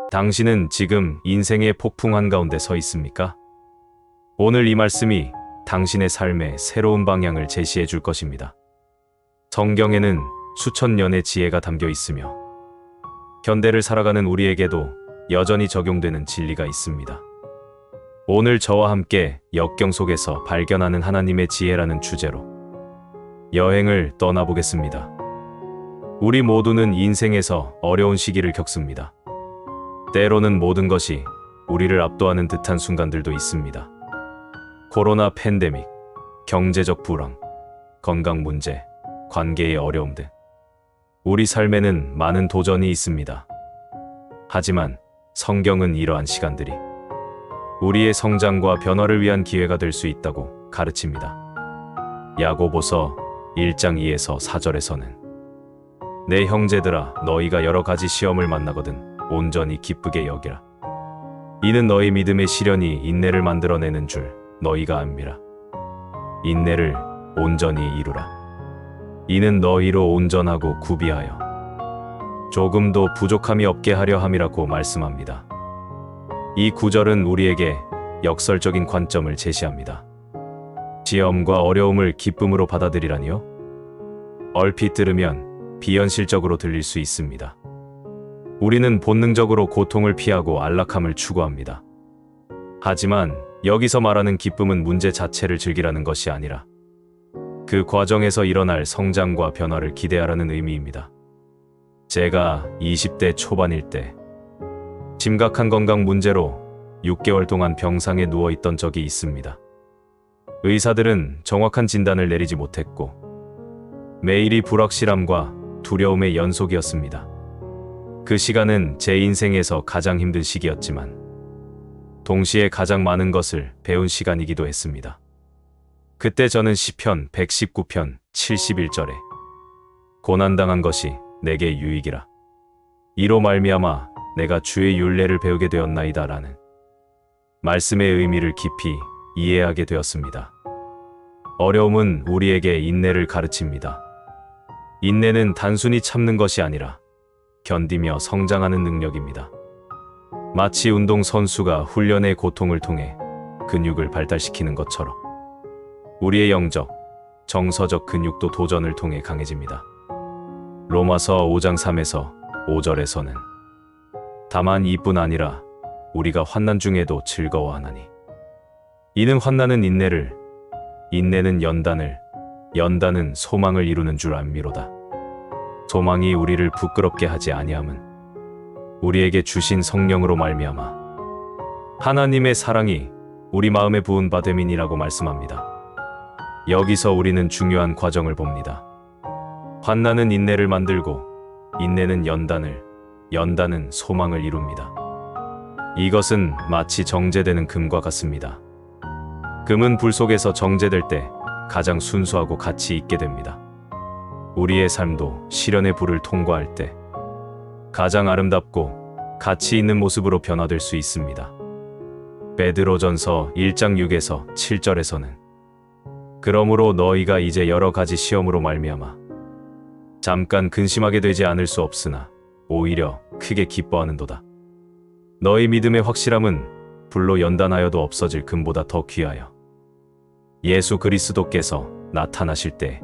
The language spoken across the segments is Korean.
당신은 지금 인생의 폭풍 한가운데 서 있습니까? 오늘 이 말씀이 당신의 삶에 새로운 방향을 제시해 줄 것입니다. 성경에는 수천 년의 지혜가 담겨 있으며 현대를 살아가는 우리에게도 여전히 적용되는 진리가 있습니다. 오늘 저와 함께 역경 속에서 발견하는 하나님의 지혜라는 주제로 여행을 떠나보겠습니다. 우리 모두는 인생에서 어려운 시기를 겪습니다. 때로는 모든 것이 우리를 압도하는 듯한 순간들도 있습니다. 코로나 팬데믹, 경제적 불황, 건강 문제, 관계의 어려움 등 우리 삶에는 많은 도전이 있습니다. 하지만 성경은 이러한 시간들이 우리의 성장과 변화를 위한 기회가 될 수 있다고 가르칩니다. 야고보서 1장 2에서 4절에서는 내 형제들아 너희가 여러 가지 시험을 만나거든 온전히 기쁘게 여기라. 이는 너희 믿음의 시련이 인내를 만들어내는 줄 너희가 압니다. 인내를 온전히 이루라. 이는 너희로 온전하고 구비하여 조금도 부족함이 없게 하려 함이라고 말씀합니다. 이 구절은 우리에게 역설적인 관점을 제시합니다. 시험과 어려움을 기쁨으로 받아들이라니요? 얼핏 들으면 비현실적으로 들릴 수 있습니다. 우리는 본능적으로 고통을 피하고 안락함을 추구합니다. 하지만 여기서 말하는 기쁨은 문제 자체를 즐기라는 것이 아니라 그 과정에서 일어날 성장과 변화를 기대하라는 의미입니다. 제가 20대 초반일 때 심각한 건강 문제로 6개월 동안 병상에 누워있던 적이 있습니다. 의사들은 정확한 진단을 내리지 못했고 매일이 불확실함과 두려움의 연속이었습니다. 그 시간은 제 인생에서 가장 힘든 시기였지만 동시에 가장 많은 것을 배운 시간이기도 했습니다. 그때 저는 시편 119편 71절에 고난당한 것이 내게 유익이라. 이로 말미암아 내가 주의 율례를 배우게 되었나이다 라는 말씀의 의미를 깊이 이해하게 되었습니다. 어려움은 우리에게 인내를 가르칩니다. 인내는 단순히 참는 것이 아니라 견디며 성장하는 능력입니다. 마치 운동선수가 훈련의 고통을 통해 근육을 발달시키는 것처럼 우리의 영적, 정서적 근육도 도전을 통해 강해집니다. 로마서 5장 3에서 5절에서는 다만 이뿐 아니라 우리가 환난 중에도 즐거워하나니 이는 환난은 인내를, 인내는 연단을, 연단은 소망을 이루는 줄 알미로다. 소망이 우리를 부끄럽게 하지 아니함은 우리에게 주신 성령으로 말미암아 하나님의 사랑이 우리 마음에 부은 바 됨이니라고 말씀합니다. 여기서 우리는 중요한 과정을 봅니다. 환난은 인내를 만들고 인내는 연단을, 연단은 소망을 이룹니다. 이것은 마치 정제되는 금과 같습니다. 금은 불 속에서 정제될 때 가장 순수하고 가치 있게 됩니다. 우리의 삶도 시련의 불을 통과할 때 가장 아름답고 가치 있는 모습으로 변화될 수 있습니다. 베드로전서 1장 6에서 7절에서는 그러므로 너희가 이제 여러 가지 시험으로 말미암아 잠깐 근심하게 되지 않을 수 없으나 오히려 크게 기뻐하는도다. 너희 믿음의 확실함은 불로 연단하여도 없어질 금보다 더 귀하여 예수 그리스도께서 나타나실 때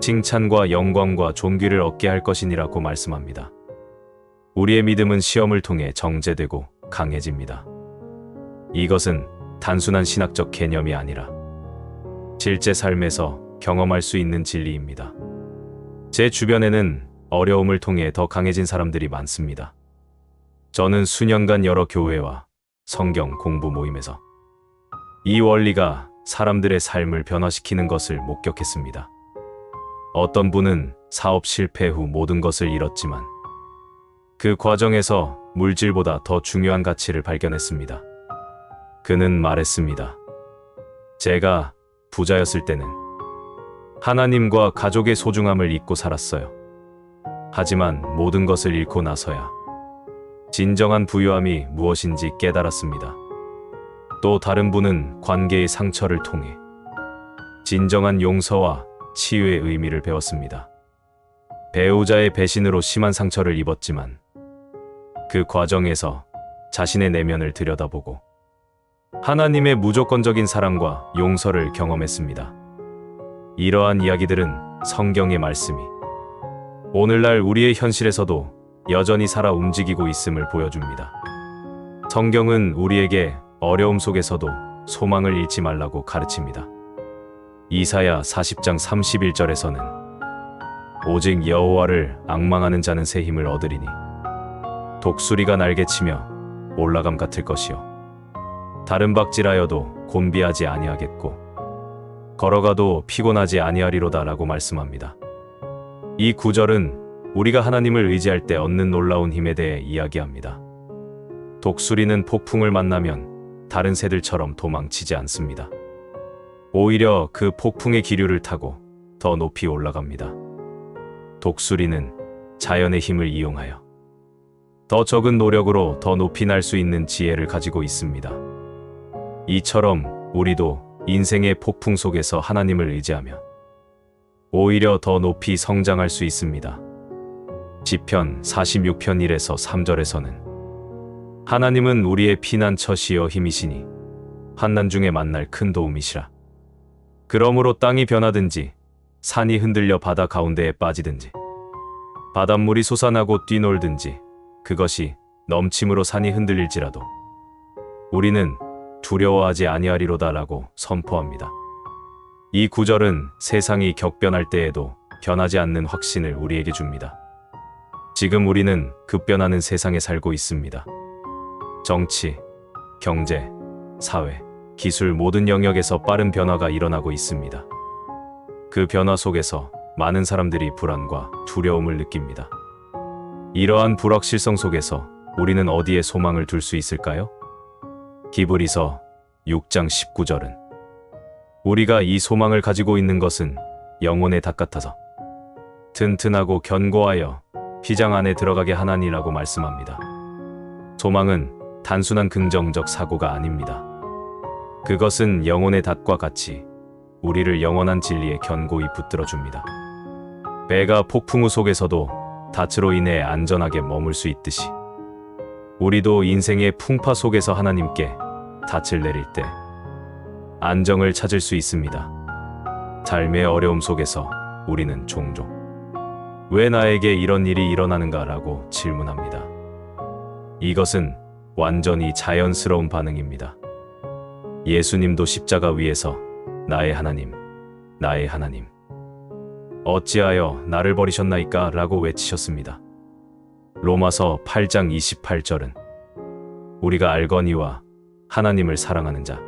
칭찬과 영광과 존귀를 얻게 할 것이니라고 말씀합니다. 우리의 믿음은 시험을 통해 정제되고 강해집니다. 이것은 단순한 신학적 개념이 아니라 실제 삶에서 경험할 수 있는 진리입니다. 제 주변에는 어려움을 통해 더 강해진 사람들이 많습니다. 저는 수년간 여러 교회와 성경 공부 모임에서 이 원리가 사람들의 삶을 변화시키는 것을 목격했습니다. 어떤 분은 사업 실패 후 모든 것을 잃었지만 그 과정에서 물질보다 더 중요한 가치를 발견했습니다. 그는 말했습니다. 제가 부자였을 때는 하나님과 가족의 소중함을 잊고 살았어요. 하지만 모든 것을 잃고 나서야 진정한 부유함이 무엇인지 깨달았습니다. 또 다른 분은 관계의 상처를 통해 진정한 용서와 치유의 의미를 배웠습니다. 배우자의 배신으로 심한 상처를 입었지만 그 과정에서 자신의 내면을 들여다보고 하나님의 무조건적인 사랑과 용서를 경험했습니다. 이러한 이야기들은 성경의 말씀이 오늘날 우리의 현실에서도 여전히 살아 움직이고 있음을 보여줍니다. 성경은 우리에게 어려움 속에서도 소망을 잃지 말라고 가르칩니다. 이사야 40장 31절에서는 오직 여호와를 앙망하는 자는 새 힘을 얻으리니 독수리가 날개치며 올라감 같을 것이요 다른 박질하여도 곤비하지 아니하겠고 걸어가도 피곤하지 아니하리로다 라고 말씀합니다. 이 구절은 우리가 하나님을 의지할 때 얻는 놀라운 힘에 대해 이야기합니다. 독수리는 폭풍을 만나면 다른 새들처럼 도망치지 않습니다. 오히려 그 폭풍의 기류를 타고 더 높이 올라갑니다. 독수리는 자연의 힘을 이용하여 더 적은 노력으로 더 높이 날 수 있는 지혜를 가지고 있습니다. 이처럼 우리도 인생의 폭풍 속에서 하나님을 의지하며 오히려 더 높이 성장할 수 있습니다. 시편 46편 1에서 3절에서는 하나님은 우리의 피난처시여 힘이시니 환난 중에 만날 큰 도움이시라. 그러므로 땅이 변하든지 산이 흔들려 바다 가운데에 빠지든지 바닷물이 솟아나고 뛰놀든지 그것이 넘침으로 산이 흔들릴지라도 우리는 두려워하지 아니하리로다 라고 선포합니다. 이 구절은 세상이 격변할 때에도 변하지 않는 확신을 우리에게 줍니다. 지금 우리는 급변하는 세상에 살고 있습니다. 정치, 경제, 사회, 기술 모든 영역에서 빠른 변화가 일어나고 있습니다. 그 변화 속에서 많은 사람들이 불안과 두려움을 느낍니다. 이러한 불확실성 속에서 우리는 어디에 소망을 둘 수 있을까요? 히브리서 6장 19절은 우리가 이 소망을 가지고 있는 것은 영혼의 닭 같아서 튼튼하고 견고하여 휘장 안에 들어가게 하나니라고 말씀합니다. 소망은 단순한 긍정적 사고가 아닙니다. 그것은 영혼의 닭과 같이 우리를 영원한 진리에 견고히 붙들어줍니다. 배가 폭풍우 속에서도 닻으로 인해 안전하게 머물 수 있듯이 우리도 인생의 풍파 속에서 하나님께 닻을 내릴 때 안정을 찾을 수 있습니다. 삶의 어려움 속에서 우리는 종종 왜 나에게 이런 일이 일어나는가 라고 질문합니다. 이것은 완전히 자연스러운 반응입니다. 예수님도 십자가 위에서 나의 하나님, 나의 하나님, 어찌하여 나를 버리셨나이까 라고 외치셨습니다. 로마서 8장 28절은 우리가 알거니와 하나님을 사랑하는 자,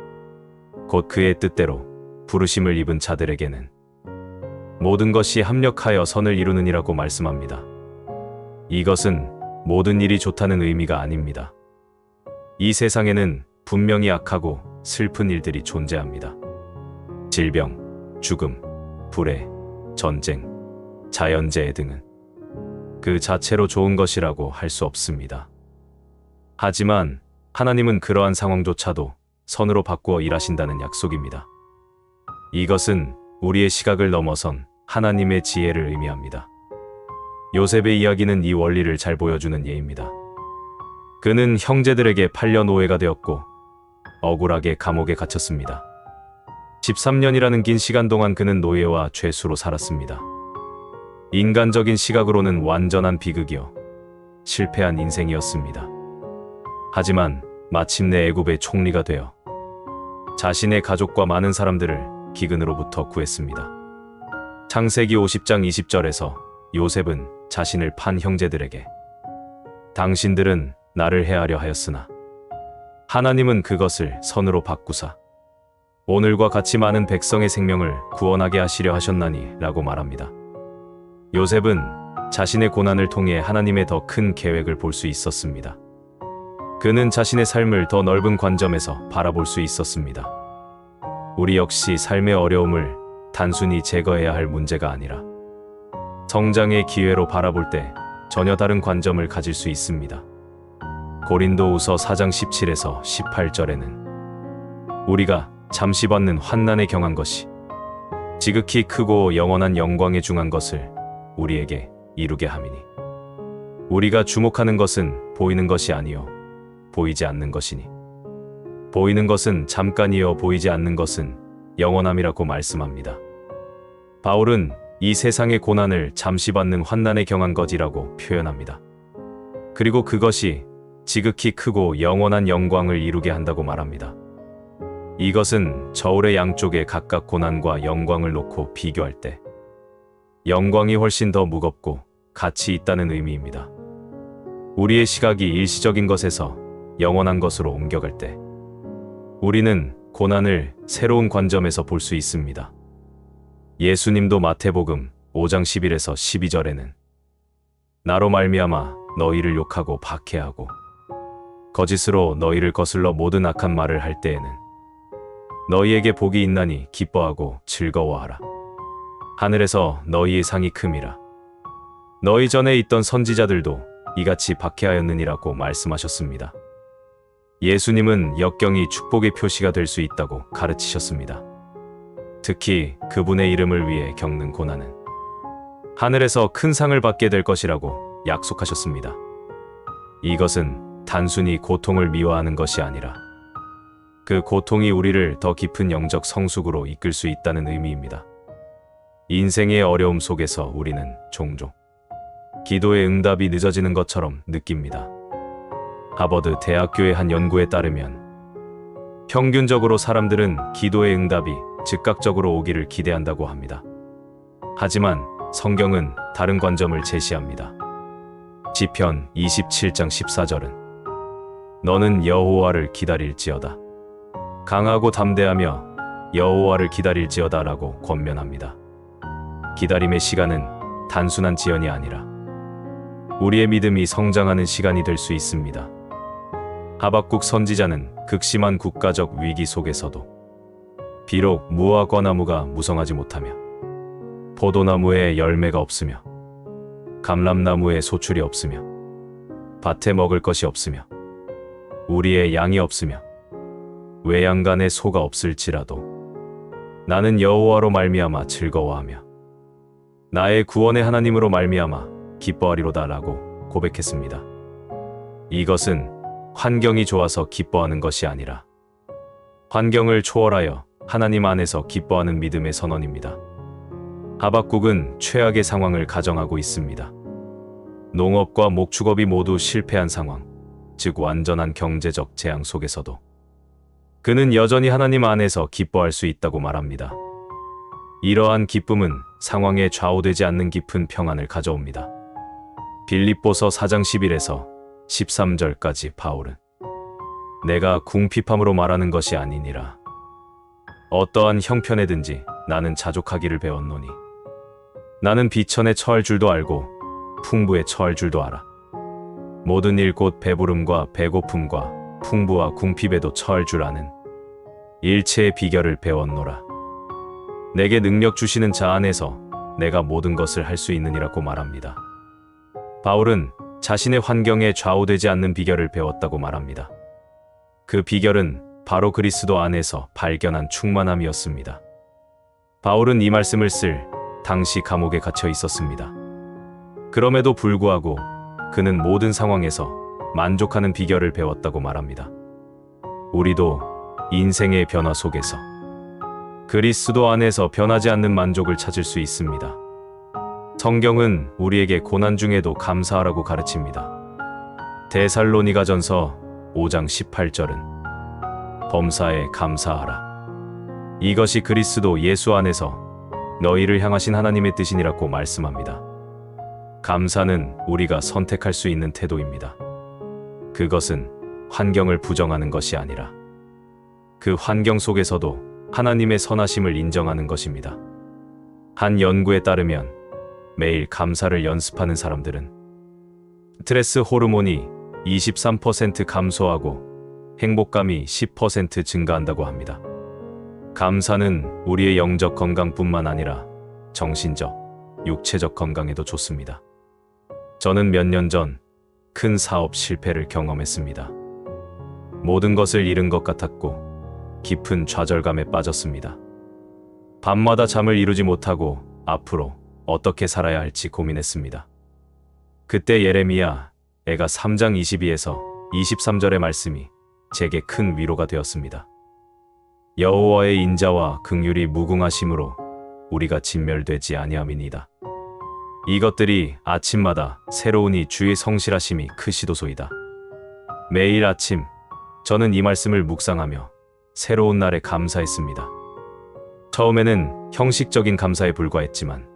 곧 그의 뜻대로 부르심을 입은 자들에게는 모든 것이 합력하여 선을 이루느니라고 말씀합니다. 이것은 모든 일이 좋다는 의미가 아닙니다. 이 세상에는 분명히 악하고 슬픈 일들이 존재합니다. 질병, 죽음, 불의, 전쟁, 자연재해 등은 그 자체로 좋은 것이라고 할 수 없습니다. 하지만 하나님은 그러한 상황조차도 선으로 바꾸어 일하신다는 약속입니다. 이것은 우리의 시각을 넘어선 하나님의 지혜를 의미합니다. 요셉의 이야기는 이 원리를 잘 보여주는 예입니다. 그는 형제들에게 팔려 노예가 되었고 억울하게 감옥에 갇혔습니다. 13년이라는 긴 시간 동안 그는 노예와 죄수로 살았습니다. 인간적인 시각으로는 완전한 비극이요, 실패한 인생이었습니다. 하지만 마침내 애굽의 총리가 되어 자신의 가족과 많은 사람들을 기근으로부터 구했습니다. 창세기 50장 20절에서 요셉은 자신을 판 형제들에게 당신들은 나를 해하려 하였으나 하나님은 그것을 선으로 바꾸사 오늘과 같이 많은 백성의 생명을 구원하게 하시려 하셨나니 라고 말합니다. 요셉은 자신의 고난을 통해 하나님의 더 큰 계획을 볼 수 있었습니다. 그는 자신의 삶을 더 넓은 관점에서 바라볼 수 있었습니다. 우리 역시 삶의 어려움을 단순히 제거해야 할 문제가 아니라 성장의 기회로 바라볼 때 전혀 다른 관점을 가질 수 있습니다. 고린도후서 4장 17에서 18절에는 우리가 잠시 받는 환난에 경한 것이 지극히 크고 영원한 영광에 중한 것을 우리에게 이루게 함이니 우리가 주목하는 것은 보이는 것이 아니요 보이지 않는 것이니 보이는 것은 잠깐이요 보이지 않는 것은 영원함이라고 말씀합니다. 바울은 이 세상의 고난을 잠시 받는 환난에 경한 것이라고 표현합니다. 그리고 그것이 지극히 크고 영원한 영광을 이루게 한다고 말합니다. 이것은 저울의 양쪽에 각각 고난과 영광을 놓고 비교할 때 영광이 훨씬 더 무겁고 가치 있다는 의미입니다. 우리의 시각이 일시적인 것에서 영원한 것으로 옮겨갈 때 우리는 고난을 새로운 관점에서 볼 수 있습니다. 예수님도 마태복음 5장 11에서 12절에는 나로 말미암아 너희를 욕하고 박해하고 거짓으로 너희를 거슬러 모든 악한 말을 할 때에는 너희에게 복이 있나니 기뻐하고 즐거워하라. 하늘에서 너희의 상이 큼이라. 너희 전에 있던 선지자들도 이같이 박해하였느니라고 말씀하셨습니다. 예수님은 역경이 축복의 표시가 될 수 있다고 가르치셨습니다. 특히 그분의 이름을 위해 겪는 고난은 하늘에서 큰 상을 받게 될 것이라고 약속하셨습니다. 이것은 단순히 고통을 미워하는 것이 아니라 그 고통이 우리를 더 깊은 영적 성숙으로 이끌 수 있다는 의미입니다. 인생의 어려움 속에서 우리는 종종 기도의 응답이 늦어지는 것처럼 느낍니다. 하버드 대학교의 한 연구에 따르면 평균적으로 사람들은 기도의 응답이 즉각적으로 오기를 기대한다고 합니다. 하지만 성경은 다른 관점을 제시합니다. 시편 27장 14절은 너는 여호와를 기다릴지어다. 강하고 담대하며 여호와를 기다릴지어다 라고 권면합니다. 기다림의 시간은 단순한 지연이 아니라 우리의 믿음이 성장하는 시간이 될 수 있습니다. 하박국 선지자는 극심한 국가적 위기 속에서도 비록 무화과 나무가 무성하지 못하며 포도나무에 열매가 없으며 감람나무에 소출이 없으며 밭에 먹을 것이 없으며 우리의 양이 없으며 외양간에 소가 없을지라도 나는 여호와로 말미암아 즐거워하며 나의 구원의 하나님으로 말미암아 기뻐하리로다 라고 고백했습니다. 이것은 환경이 좋아서 기뻐하는 것이 아니라 환경을 초월하여 하나님 안에서 기뻐하는 믿음의 선언입니다. 하박국은 최악의 상황을 가정하고 있습니다. 농업과 목축업이 모두 실패한 상황, 즉 완전한 경제적 재앙 속에서도 그는 여전히 하나님 안에서 기뻐할 수 있다고 말합니다. 이러한 기쁨은 상황에 좌우되지 않는 깊은 평안을 가져옵니다. 빌립보서 4장 11에서 13절까지 바울은 내가 궁핍함으로 말하는 것이 아니니라. 어떠한 형편에든지 나는 자족하기를 배웠노니 나는 비천에 처할 줄도 알고 풍부에 처할 줄도 알아. 모든 일 곧 배부름과 배고픔과 풍부와 궁핍에도 처할 줄 아는 일체의 비결을 배웠노라. 내게 능력 주시는 자 안에서 내가 모든 것을 할 수 있느니라고 말합니다. 바울은 자신의 환경에 좌우되지 않는 비결을 배웠다고 말합니다. 그 비결은 바로 그리스도 안에서 발견한 충만함이었습니다. 바울은 이 말씀을 쓸 당시 감옥에 갇혀 있었습니다. 그럼에도 불구하고 그는 모든 상황에서 만족하는 비결을 배웠다고 말합니다. 우리도 인생의 변화 속에서 그리스도 안에서 변하지 않는 만족을 찾을 수 있습니다. 성경은 우리에게 고난 중에도 감사하라고 가르칩니다. 데살로니가전서 5장 18절은 범사에 감사하라. 이것이 그리스도 예수 안에서 너희를 향하신 하나님의 뜻이니라고 말씀합니다. 감사는 우리가 선택할 수 있는 태도입니다. 그것은 환경을 부정하는 것이 아니라 그 환경 속에서도 하나님의 선하심을 인정하는 것입니다. 한 연구에 따르면 매일 감사를 연습하는 사람들은 스트레스 호르몬이 23% 감소하고 행복감이 10% 증가한다고 합니다. 감사는 우리의 영적 건강뿐만 아니라 정신적, 육체적 건강에도 좋습니다. 저는 몇 년 전 큰 사업 실패를 경험했습니다. 모든 것을 잃은 것 같았고 깊은 좌절감에 빠졌습니다. 밤마다 잠을 이루지 못하고 앞으로 어떻게 살아야 할지 고민했습니다. 그때 예레미야 애가 3장 22에서 23절의 말씀이 제게 큰 위로가 되었습니다. 여호와의 인자와 긍휼이 무궁하심으로 우리가 진멸되지 아니함이니이다. 이것들이 아침마다 새로우니 주의 성실하심이 크시도소이다. 매일 아침 저는 이 말씀을 묵상하며 새로운 날에 감사했습니다. 처음에는 형식적인 감사에 불과했지만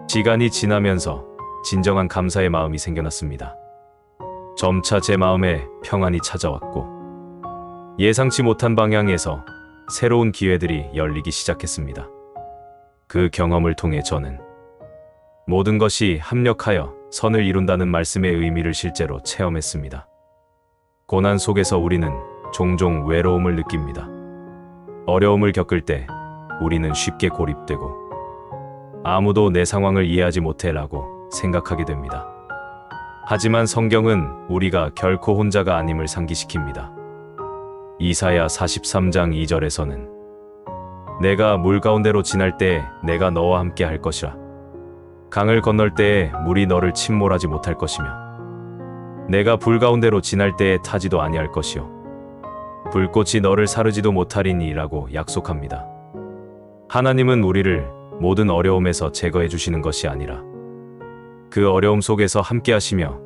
시간이 지나면서 진정한 감사의 마음이 생겨났습니다. 점차 제 마음에 평안이 찾아왔고 예상치 못한 방향에서 새로운 기회들이 열리기 시작했습니다. 그 경험을 통해 저는 모든 것이 합력하여 선을 이룬다는 말씀의 의미를 실제로 체험했습니다. 고난 속에서 우리는 종종 외로움을 느낍니다. 어려움을 겪을 때 우리는 쉽게 고립되고 아무도 내 상황을 이해하지 못해라고 생각하게 됩니다. 하지만 성경은 우리가 결코 혼자가 아님을 상기시킵니다. 이사야 43장 2절에서는 내가 물 가운데로 지날 때에 내가 너와 함께 할 것이라. 강을 건널 때에 물이 너를 침몰하지 못할 것이며 내가 불 가운데로 지날 때에 타지도 아니할 것이요 불꽃이 너를 사르지도 못하리니 라고 약속합니다. 하나님은 우리를 모든 어려움에서 제거해 주시는 것이 아니라 그 어려움 속에서 함께 하시며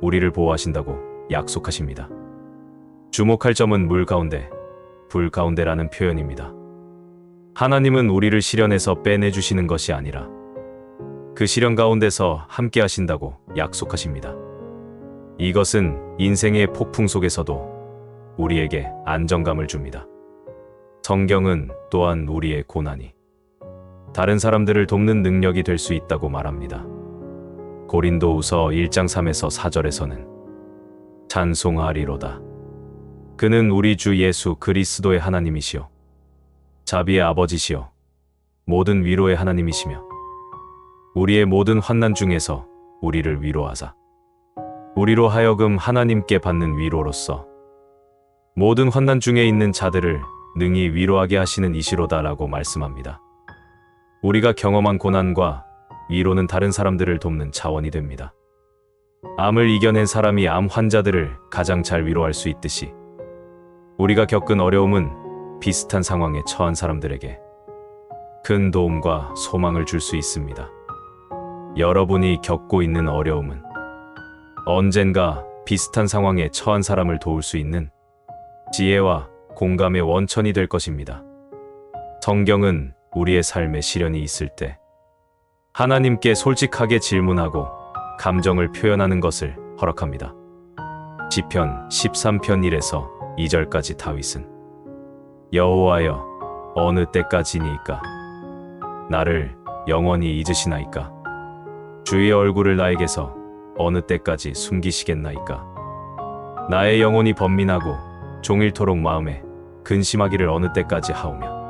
우리를 보호하신다고 약속하십니다. 주목할 점은 물 가운데, 불 가운데라는 표현입니다. 하나님은 우리를 시련에서 빼내주시는 것이 아니라 그 시련 가운데서 함께 하신다고 약속하십니다. 이것은 인생의 폭풍 속에서도 우리에게 안정감을 줍니다. 성경은 또한 우리의 고난이 다른 사람들을 돕는 능력이 될 수 있다고 말합니다. 고린도후서 1장 3에서 4절에서는 찬송하리로다. 그는 우리 주 예수 그리스도의 하나님이시요 자비의 아버지시요 모든 위로의 하나님이시며 우리의 모든 환난 중에서 우리를 위로하사 우리로 하여금 하나님께 받는 위로로서 모든 환난 중에 있는 자들을 능히 위로하게 하시는 이시로다라고 말씀합니다. 우리가 경험한 고난과 위로는 다른 사람들을 돕는 자원이 됩니다. 암을 이겨낸 사람이 암 환자들을 가장 잘 위로할 수 있듯이 우리가 겪은 어려움은 비슷한 상황에 처한 사람들에게 큰 도움과 소망을 줄 수 있습니다. 여러분이 겪고 있는 어려움은 언젠가 비슷한 상황에 처한 사람을 도울 수 있는 지혜와 공감의 원천이 될 것입니다. 성경은 우리의 삶에 시련이 있을 때 하나님께 솔직하게 질문하고 감정을 표현하는 것을 허락합니다. 시편 13편 1에서 2절까지 다윗은 여호와여 어느 때까지니이까 나를 영원히 잊으시나이까 주의 얼굴을 나에게서 어느 때까지 숨기시겠나이까 나의 영혼이 번민하고 종일토록 마음에 근심하기를 어느 때까지 하오며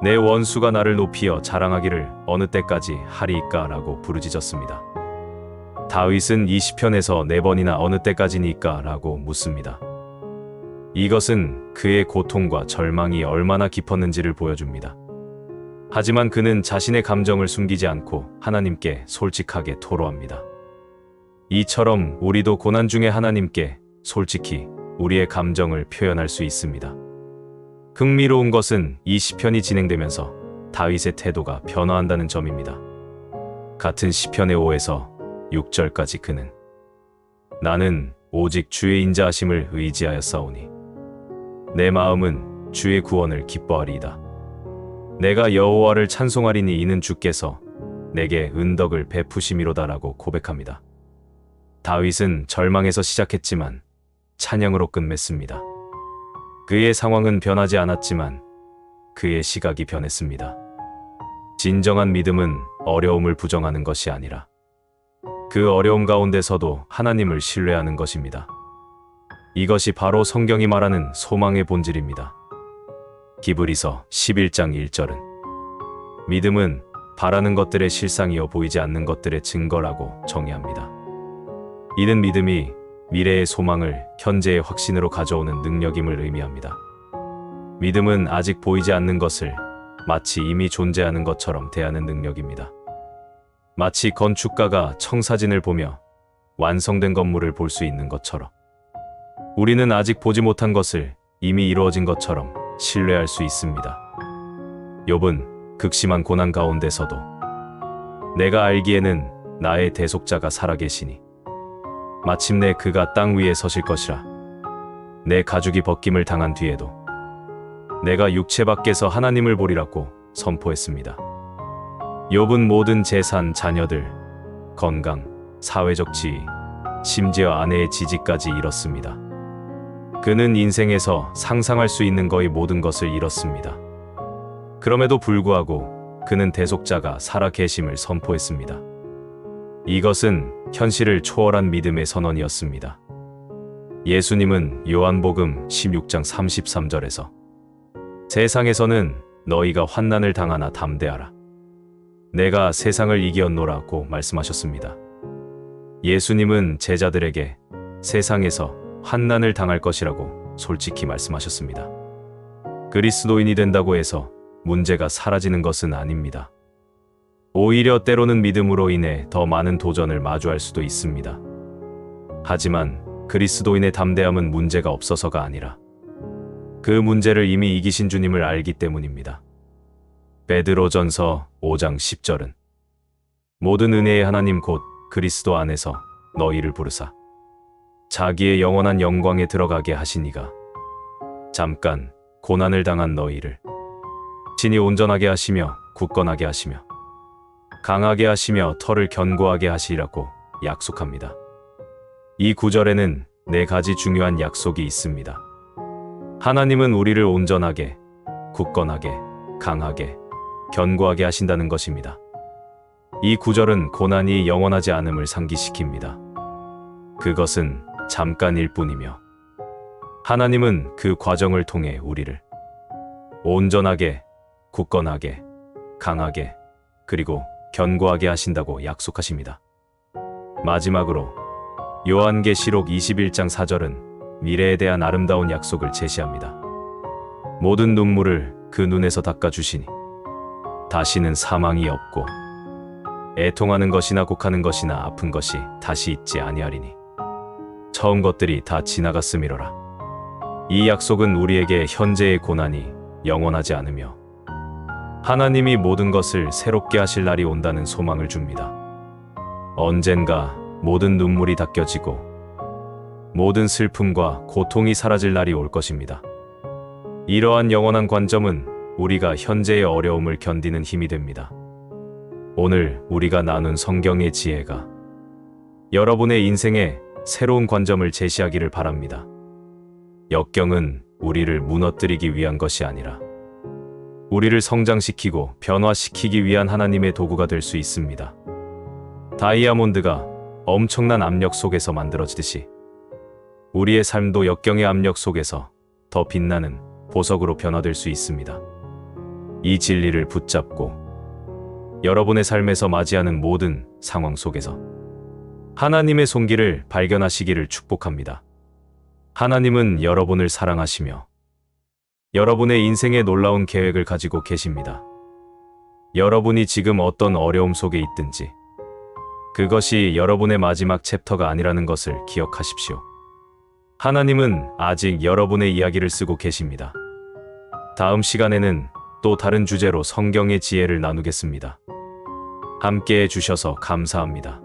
내 원수가 나를 높이어 자랑하기를 어느 때까지 하리이까 라고 부르짖었습니다. 다윗은 이 시편에서 4번이나 어느 때까지니까 라고 묻습니다. 이것은 그의 고통과 절망이 얼마나 깊었는지를 보여줍니다. 하지만 그는 자신의 감정을 숨기지 않고 하나님께 솔직하게 토로합니다. 이처럼 우리도 고난 중에 하나님께 솔직히 우리의 감정을 표현할 수 있습니다. 흥미로운 것은 이 시편이 진행되면서 다윗의 태도가 변화한다는 점입니다. 같은 시편의 5에서 6절까지 그는 나는 오직 주의 인자하심을 의지하였사오니 내 마음은 주의 구원을 기뻐하리이다. 내가 여호와를 찬송하리니 이는 주께서 내게 은덕을 베푸심이로다라고 고백합니다. 다윗은 절망에서 시작했지만 찬양으로 끝맺습니다. 그의 상황은 변하지 않았지만 그의 시각이 변했습니다. 진정한 믿음은 어려움을 부정하는 것이 아니라 그 어려움 가운데서도 하나님을 신뢰하는 것입니다. 이것이 바로 성경이 말하는 소망의 본질입니다. 기브리서 11장 1절은 믿음은 바라는 것들의 실상이요 보이지 않는 것들의 증거라고 정의합니다. 이는 믿음이 미래의 소망을 현재의 확신으로 가져오는 능력임을 의미합니다. 믿음은 아직 보이지 않는 것을 마치 이미 존재하는 것처럼 대하는 능력입니다. 마치 건축가가 청사진을 보며 완성된 건물을 볼 수 있는 것처럼 우리는 아직 보지 못한 것을 이미 이루어진 것처럼 신뢰할 수 있습니다. 욥은 극심한 고난 가운데서도 내가 알기에는 나의 대속자가 살아계시니 마침내 그가 땅 위에 서실 것이라. 내 가죽이 벗김을 당한 뒤에도 내가 육체 밖에서 하나님을 보리라고 선포했습니다. 욥은 모든 재산, 자녀들, 건강, 사회적 지위, 심지어 아내의 지지까지 잃었습니다. 그는 인생에서 상상할 수 있는 거의 모든 것을 잃었습니다. 그럼에도 불구하고 그는 대속자가 살아계심을 선포했습니다. 이것은 현실을 초월한 믿음의 선언이었습니다. 예수님은 요한복음 16장 33절에서 세상에서는 너희가 환난을 당하나 담대하라. 내가 세상을 이겼노라고 말씀하셨습니다. 예수님은 제자들에게 세상에서 환난을 당할 것이라고 솔직히 말씀하셨습니다. 그리스도인이 된다고 해서 문제가 사라지는 것은 아닙니다. 오히려 때로는 믿음으로 인해 더 많은 도전을 마주할 수도 있습니다. 하지만 그리스도인의 담대함은 문제가 없어서가 아니라 그 문제를 이미 이기신 주님을 알기 때문입니다. 베드로전서 5장 10절은 모든 은혜의 하나님 곧 그리스도 안에서 너희를 부르사 자기의 영원한 영광에 들어가게 하시니가 잠깐 고난을 당한 너희를 친히 온전하게 하시며 굳건하게 하시며 강하게 하시며 터를 견고하게 하시리라고 약속합니다. 이 구절에는 4가지 중요한 약속이 있습니다. 하나님은 우리를 온전하게, 굳건하게, 강하게, 견고하게 하신다는 것입니다. 이 구절은 고난이 영원하지 않음을 상기시킵니다. 그것은 잠깐일 뿐이며 하나님은 그 과정을 통해 우리를 온전하게, 굳건하게, 강하게, 그리고 견고하게 하신다고 약속하십니다. 마지막으로 요한계시록 21장 4절은 미래에 대한 아름다운 약속을 제시합니다. 모든 눈물을 그 눈에서 닦아주시니 다시는 사망이 없고 애통하는 것이나 곡하는 것이나 아픈 것이 다시 있지 아니하리니 처음 것들이 다 지나갔음이로라. 이 약속은 우리에게 현재의 고난이 영원하지 않으며 하나님이 모든 것을 새롭게 하실 날이 온다는 소망을 줍니다. 언젠가 모든 눈물이 닦여지고 모든 슬픔과 고통이 사라질 날이 올 것입니다. 이러한 영원한 관점은 우리가 현재의 어려움을 견디는 힘이 됩니다. 오늘 우리가 나눈 성경의 지혜가 여러분의 인생에 새로운 관점을 제시하기를 바랍니다. 역경은 우리를 무너뜨리기 위한 것이 아니라 우리를 성장시키고 변화시키기 위한 하나님의 도구가 될 수 있습니다. 다이아몬드가 엄청난 압력 속에서 만들어지듯이 우리의 삶도 역경의 압력 속에서 더 빛나는 보석으로 변화될 수 있습니다. 이 진리를 붙잡고 여러분의 삶에서 맞이하는 모든 상황 속에서 하나님의 손길을 발견하시기를 축복합니다. 하나님은 여러분을 사랑하시며 여러분의 인생에 놀라운 계획을 가지고 계십니다. 여러분이 지금 어떤 어려움 속에 있든지 그것이 여러분의 마지막 챕터가 아니라는 것을 기억하십시오. 하나님은 아직 여러분의 이야기를 쓰고 계십니다. 다음 시간에는 또 다른 주제로 성경의 지혜를 나누겠습니다. 함께 해주셔서 감사합니다.